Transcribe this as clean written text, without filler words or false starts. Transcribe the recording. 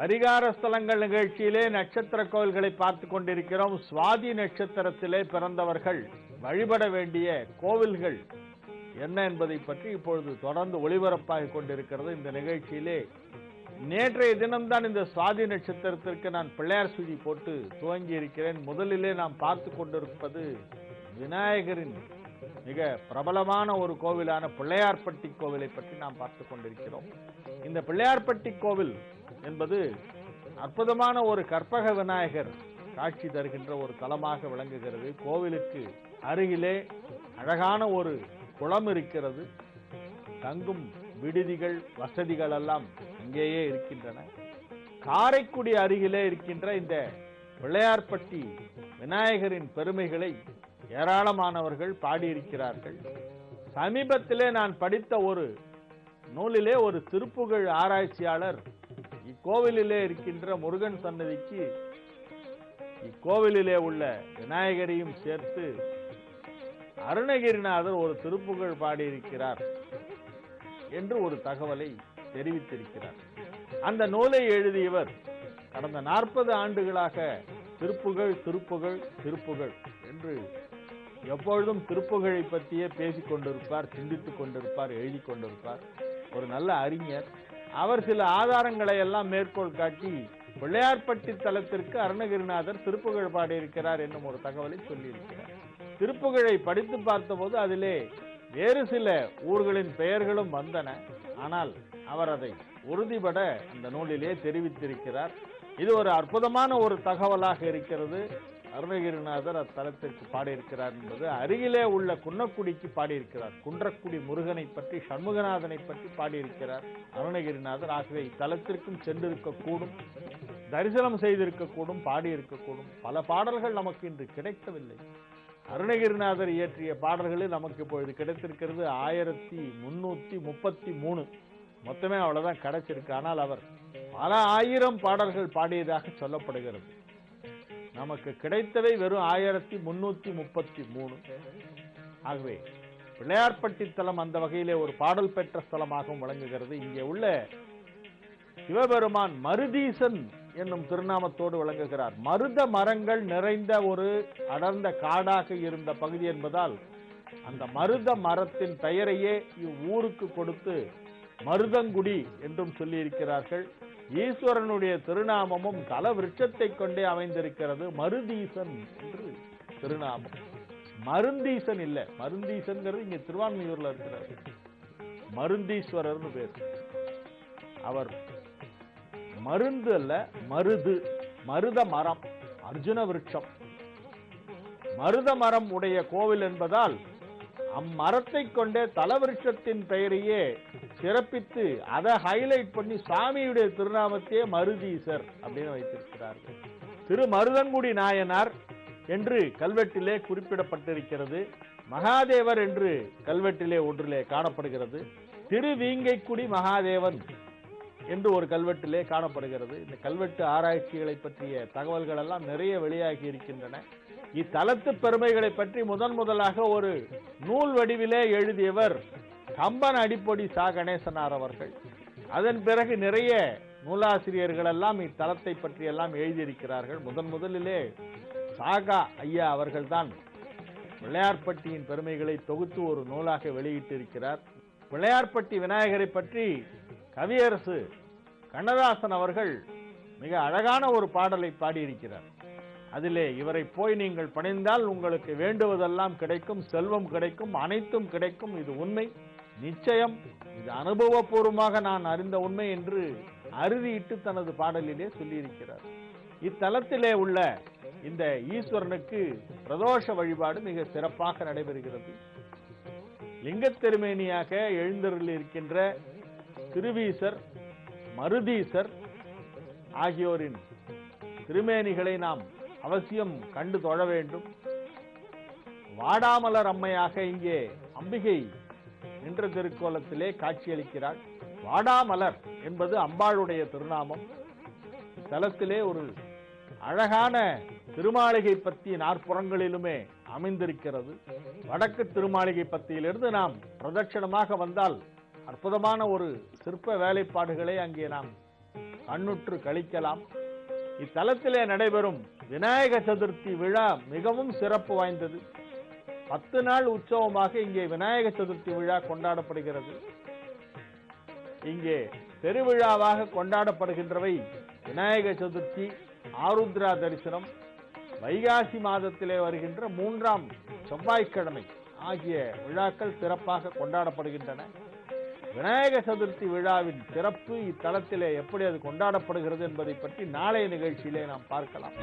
பரிகார ஸ்தலங்கள் நிகழ்ச்சியிலே நட்சத்திர கோவில்களை பார்த்து கொண்டிருக்கிறோம். சுவாதி நட்சத்திரத்திலே பிறந்தவர்கள் வழிபட வேண்டிய கோவில்கள் என்ன என்பதை பற்றி இப்பொழுது தொடர்ந்து ஒளிபரப்பாகிக் கொண்டிருக்கிறது. இந்த நிகழ்ச்சியிலே நேற்றைய தினம்தான் இந்த சுவாதி நட்சத்திரத்திற்கு நான் பிள்ளையார் சுழி போட்டு துவங்கி இருக்கிறேன். முதலிலே நாம் பார்த்து கொண்டிருப்பது விநாயகரின் மிக பிரபலமான ஒரு கோவிலான பிள்ளையார்பட்டி கோவிலை பற்றி நாம் பார்த்து கொண்டிருக்கிறோம். இந்த பிள்ளையார்பட்டி கோவில் என்பது அற்புதமான ஒரு கற்பக விநாயகர் காட்சி தருகின்ற ஒரு தலமாக விளங்குகிறது. கோவிலுக்கு அருகிலே அழகான ஒரு குளம் இருக்கிறது. தங்கும் விடுதிகள் வசதிகள் எல்லாம் இங்கேயே இருக்கின்றன. காரைக்குடி அருகிலே இருக்கின்ற இந்த பிள்ளையார்பட்டி விநாயகரின் பெருமைகளை ஏராளமானவர்கள் பாடியிருக்கிறார்கள். சமீபத்திலே நான் படித்த ஒரு நூலிலே ஒரு திருப்புகழ் ஆராய்ச்சியாளர் இக்கோவிலிலே இருக்கின்ற முருகன் சன்னதிக்கு இக்கோவிலிலே உள்ள விநாயகரையும் சேர்த்து அருணகிரிநாதர் ஒரு திருப்புகழ் பாடியிருக்கிறார் என்று ஒரு தகவலை தெரிவித்திருக்கிறார். அந்த நூலை எழுதியவர் கடந்த 40 ஆண்டுகளாக திருப்புகழ் திருப்புகழ் திருப்புகழ் என்று எப்பொழுதும் திருப்புகழை பற்றியே பேசிக் கொண்டிருப்பார், சிந்தித்துக் கொண்டிருப்பார், எழுதி கொண்டிருப்பார். ஒரு நல்ல அறிஞர். அவர் சில ஆதாரங்களை எல்லாம் மேற்கோள் காட்டி பிள்ளையார்பட்டி தலத்திற்கு அருணகிரிநாதர் திருப்புகழ் பாடியிருக்கிறார் என்னும் ஒரு தகவலை சொல்லியிருக்கிறார். திருப்புகழை படித்து பார்த்தபோது அதிலே வேறு சில ஊர்களின் பெயர்களும் வந்தன. ஆனால் அவர் அதை உறுதிபட அந்த நூலிலே தெரிவித்திருக்கிறார். இது ஒரு அற்புதமான ஒரு தகவலாக இருக்கிறது. அருணகிரிநாதர் அத்தலத்திற்கு பாடியிருக்கிறார் என்பது அருகிலே உள்ள குன்னக்குடிக்கு பாடியிருக்கிறார். குன்றக்குடி முருகனை பற்றி, சண்முகநாதனை பற்றி பாடியிருக்கிறார் அருணகிரிநாதர். ஆகவே இத்தலத்திற்கும் சென்றிருக்கக்கூடும், தரிசனம் செய்திருக்கக்கூடும், பாடியிருக்கக்கூடும். பல பாடல்கள் நமக்கு இன்று கிடைக்கவில்லை. அருணகிரிநாதர் இயற்றிய பாடல்களில் நமக்கு இப்பொழுது கிடைத்திருக்கிறது 1333. மொத்தமே அவ்வளவுதான் கிடைச்சிருக்கு. ஆனால் அவர் பல ஆயிரம் பாடல்கள் பாடியதாக சொல்லப்படுகிறது. நமக்கு கிடைத்தவை வெறும் 1333. ஆகவே பிள்ளையார்பட்டி தலம் அந்த வகையிலே ஒரு பாடல் பெற்ற ஸ்தலமாகவும் விளங்குகிறது. இங்கே உள்ள சிவபெருமான் மருதீசன் என்னும் திருநாமத்தோடு விளங்குகிறார். மருத மரங்கள் நிறைந்த ஒரு அடர்ந்த காடாக இருந்த பகுதி என்பதால் அந்த மருத மரத்தின் பெயரையே இவ்வூருக்கு கொடுத்து மருதங்குடி என்றும் சொல்லி இருக்கிறார்கள். ஈஸ்வரனுடைய திருநாமமும் தல விருட்சத்தை கொண்டே அமைந்திருக்கிறது. மருதீசன் என்று திருநாமம். மருந்தீசன் இல்ல, மருந்தீசன் இங்க திருவான்மியூர்ல இருக்கிறார். மருந்தீஸ்வரர் பேர். அவர் மருந்து அல்ல, மருது. மருத மரம், அர்ஜுன விருட்சம். மருத மரம் உடைய கோவில் என்பதால் அம்மரத்தை கொண்டே தலவிருட்சத்தின் பெயரையே சிறப்பித்து அதை ஹைலைட் பண்ணி சுவாமியுடைய திருநாமத்தையே மருதீசர் அப்படின்னு வைத்திருக்கிறார்கள். திரு மருதங்குடி நாயனார் என்று கல்வெட்டிலே குறிப்பிடப்பட்டிருக்கிறது. மகாதேவர் என்று கல்வெட்டிலே ஒன்றிலே காணப்படுகிறது. திருவீங்கைக்குடி மகாதேவன் என்று ஒரு கல்வெட்டிலே காணப்படுகிறது. இந்த கல்வெட்டு ஆராய்ச்சிகளை பற்றிய தகவல்கள் எல்லாம் நிறைய வெளியாகி இருக்கின்றன. இத்தலத்து பெருமைகளை பற்றி முதலாக ஒரு நூல் வடிவிலே எழுதியவர் கம்பன் அடிப்பொடி சா கணேசனார் அவர்கள். அதன் பிறகு நிறைய நூலாசிரியர்கள் எல்லாம் இத்தலத்தை பற்றி எல்லாம் எழுதியிருக்கிறார்கள். முதலிலே சாகா ஐயா அவர்கள்தான் பிள்ளையார்பட்டியின் பெருமைகளை தொகுத்து ஒரு நூலாக வெளியிட்டிருக்கிறார். பிள்ளையார்பட்டி விநாயகரை பற்றி கவியரசு கண்ணதாசன் அவர்கள் மிக அழகான ஒரு பாடலை பாடியிருக்கிறார். அதிலே இவரை போய் நீங்கள் பணிந்தால் உங்களுக்கு வேண்டுவதெல்லாம் கிடைக்கும், செல்வம் கிடைக்கும், அனைத்தும் கிடைக்கும், இது உண்மை, நிச்சயம், இது அனுபவபூர்வமாக நான் அறிந்த உண்மை என்று அறுதியிட்டு தனது பாடலிலே சொல்லியிருக்கிறார். இத்தலத்திலே உள்ள இந்த ஈஸ்வரனுக்கு பிரதோஷ வழிபாடு மிக சிறப்பாக நடைபெறுகிறது. லிங்கத் திருமேனியாக எழுந்தருள் இருக்கின்ற திருவீசர், மருதீசர் ஆகியோரின் திருமேனிகளை நாம் அவசியம் கண்டு தொழ வேண்டும். வாடாமலர் அம்மையாக இங்கே அம்பிகை நின்ற திருக்கோலத்திலே காட்சியளிக்கிறாள். வாடாமலர் என்பது அம்பாளுடைய திருநாமம். தலத்திலே ஒரு அழகான திருமாளிகை பத்தி 4 புறங்களிலுமே அமைந்திருக்கிறது. வடக்கு திருமாளிகை பத்தியிலிருந்து நாம் பிரதட்சணமாக வந்தால் அற்புதமான ஒரு சிற்ப வேலைப்பாடுகளை அங்கே நாம் கண்ணுற்று கழிக்கலாம். இத்தலத்திலே நடைபெறும் விநாயக சதுர்த்தி விழா மிகவும் சிறப்பு வாய்ந்தது. 10 நாள் உற்சவமாக இங்கே விநாயக சதுர்த்தி விழா கொண்டாடப்படுகிறது. இங்கே பெருவிழாவாக கொண்டாடப்படுகின்றவை விநாயக சதுர்த்தி, ஆருத்ரா தரிசனம், வைகாசி மாதத்திலே வருகின்ற 3ஆம் செவ்வாய்க்கிழமை ஆகிய விழாக்கள் சிறப்பாக கொண்டாடப்படுகின்றன. விநாயக சதுர்த்தி விழாவின் சிறப்பு, இத்தலத்திலே எப்படி அது கொண்டாடப்படுகிறது என்பதை பற்றி நாளைய நிகழ்ச்சியிலே நாம் பார்க்கலாம்.